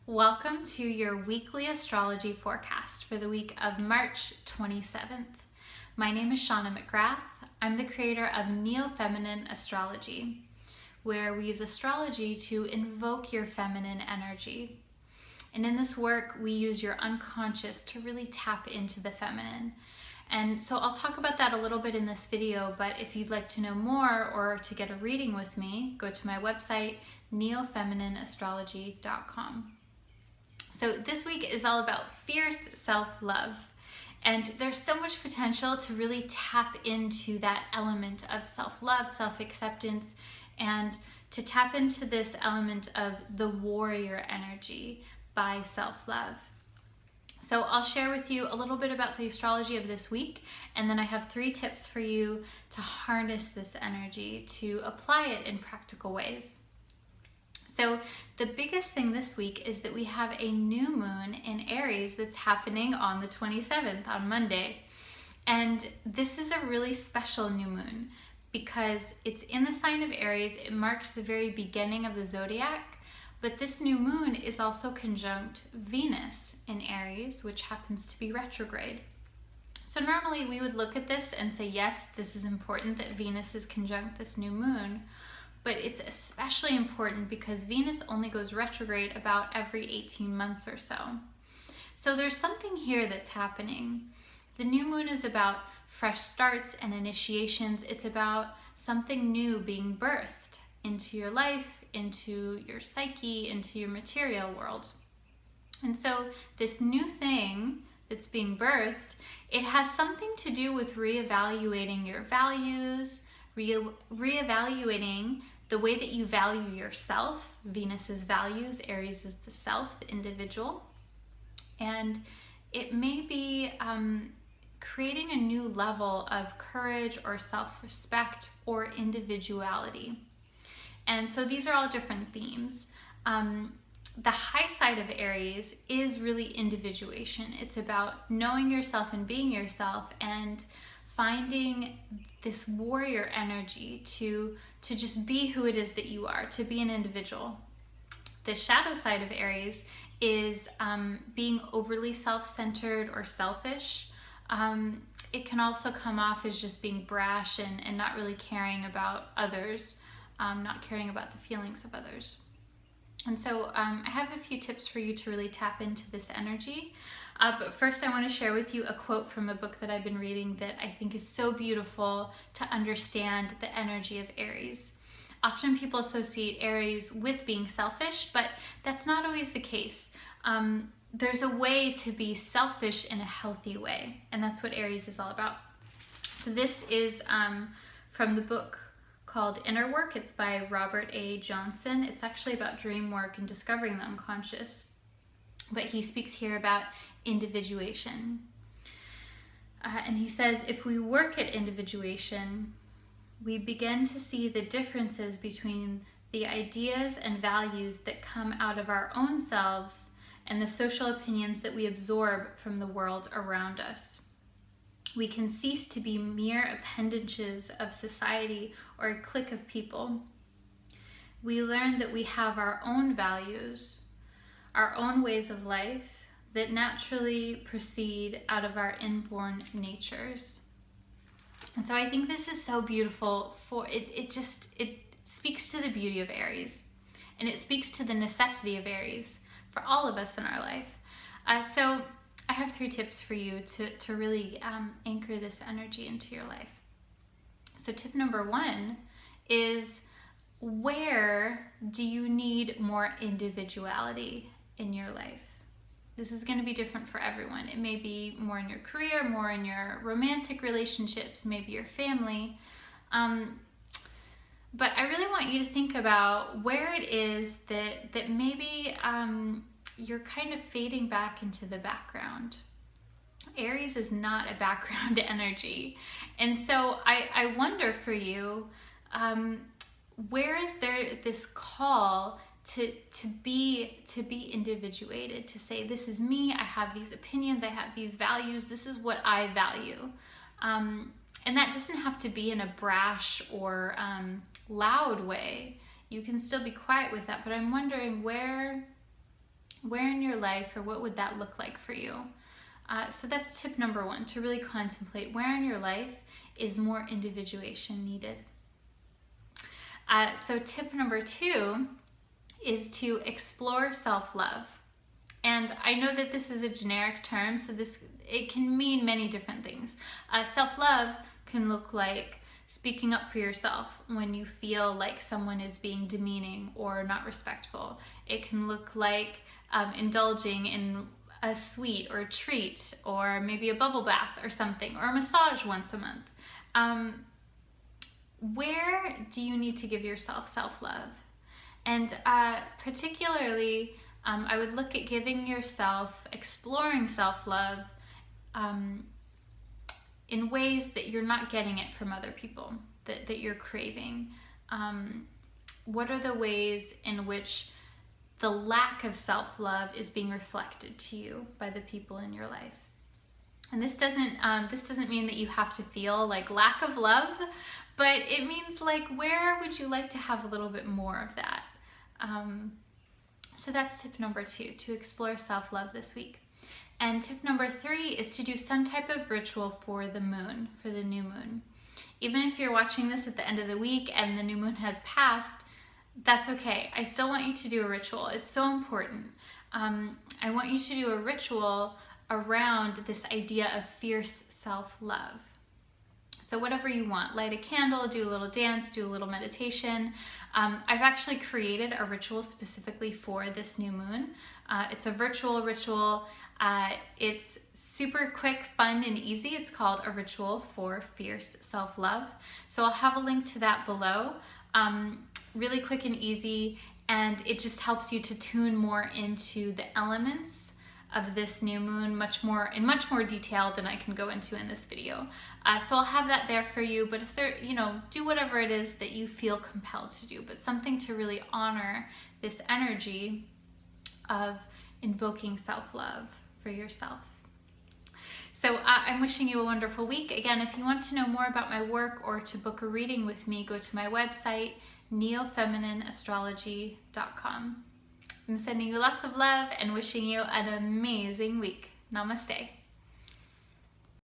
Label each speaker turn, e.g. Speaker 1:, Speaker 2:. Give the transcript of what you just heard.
Speaker 1: Welcome to your weekly astrology forecast for the week of March 27th. My name is Shauna McGrath. I'm the creator of Neo-Feminine Astrology, where we use astrology to invoke your feminine energy. And in this work, we use your unconscious to really tap into the feminine. And so I'll talk about that a little bit in this video, but if you'd like to know more or to get a reading with me, go to my website, neofeminineastrology.com. So this week is all about fierce self-love. And there's so much potential to really tap into that element of self-love, self-acceptance, and to tap into this element of the warrior energy by self-love. So I'll share with you a little bit about the astrology of this week, and then I have 3 tips for you to harness this energy, to apply it in practical ways. So the biggest thing this week is that we have a new moon in Aries that's happening on the 27th, on Monday. And this is a really special new moon because it's in the sign of Aries. It marks the very beginning of the zodiac, but this new moon is also conjunct Venus in Aries, which happens to be retrograde. So normally we would look at this and say, yes, this is important that Venus is conjunct this new moon. But it's especially important because Venus only goes retrograde about every 18 months or so. So there's something here that's happening. The new moon is about fresh starts and initiations. It's about something new being birthed into your life, into your psyche, into your material world. And so this new thing that's being birthed, it has something to do with reevaluating your values, reevaluating the way that you value yourself. Venus is values, Aries is the self, the individual. And it may be creating a new level of courage or self-respect or individuality. And so these are all different themes. The high side of Aries is really individuation. It's about knowing yourself and being yourself and finding this warrior energy to just be who it is that you are, to be an individual. The shadow side of Aries is being overly self-centered or selfish. It can also come off as just being brash and not really caring about others, not caring about the feelings of others. And so I have a few tips for you to really tap into this energy. But first I want to share with you a quote from a book that I've been reading that I think is so beautiful to understand the energy of Aries. Often people associate Aries with being selfish, but that's not always the case. There's a way to be selfish in a healthy way, and that's what Aries is all about. So this is from the book called Inner Work. It's by Robert A. Johnson. It's actually about dream work and discovering the unconscious. But he speaks here about individuation. And he says, if we work at individuation, we begin to see the differences between the ideas and values that come out of our own selves and the social opinions that we absorb from the world around us. We can cease to be mere appendages of society or a clique of people. We learn that we have our own values, our own ways of life that naturally proceed out of our inborn natures. And so I think this is so beautiful for it. It speaks to the beauty of Aries, and it speaks to the necessity of Aries for all of us in our life. So I have 3 tips for you to really anchor this energy into your life. So tip number 1 is, where do you need more individuality in your life? This is going to be different for everyone. It may be more in your career, more in your romantic relationships, maybe your family. But I really want you to think about where it is that maybe you're kind of fading back into the background. Aries is not a background energy. And so I wonder for you, where is there this call to be individuated, to say, this is me, I have these opinions, I have these values, this is what I value. And that doesn't have to be in a brash or loud way. You can still be quiet with that, but I'm wondering, where Where in your life, or what would that look like for you? So that's tip number one, to really contemplate where in your life is more individuation needed. So tip number two is to explore self-love. And I know that this is a generic term, so it can mean many different things. Self-love can look like speaking up for yourself when you feel like someone is being demeaning or not respectful. It can look like indulging in a sweet or a treat, or maybe a bubble bath or something, or a massage once a month. Where do you need to give yourself self-love? And particularly, I would look at giving yourself, exploring self-love in ways that you're not getting it from other people, that you're craving. What are the ways in which the lack of self-love is being reflected to you by the people in your life? And this doesn't mean that you have to feel like lack of love, but it means like, where would you like to have a little bit more of that? So that's tip number two, to explore self-love this week. And tip number three is to do some type of ritual for the moon, for the new moon. Even if you're watching this at the end of the week and the new moon has passed, that's okay. I still want you to do a ritual. It's so important. I want you to do a ritual around this idea of fierce self-love. So whatever you want, light a candle, do a little dance, do a little meditation. I've actually created a ritual specifically for this new moon. It's a virtual ritual. It's super quick, fun, and easy. It's called A Ritual for Fierce Self-Love. So I'll have a link to that below. Really quick and easy, and it just helps you to tune more into the elements of this new moon in much more detail than I can go into in this video. So I'll have that there for you, but if there, do whatever it is that you feel compelled to do, but something to really honor this energy of invoking self-love for yourself. So I'm wishing you a wonderful week. Again, if you want to know more about my work or to book a reading with me, go to my website, neofeminineastrology.com. I'm sending you lots of love and wishing you an amazing week. Namaste.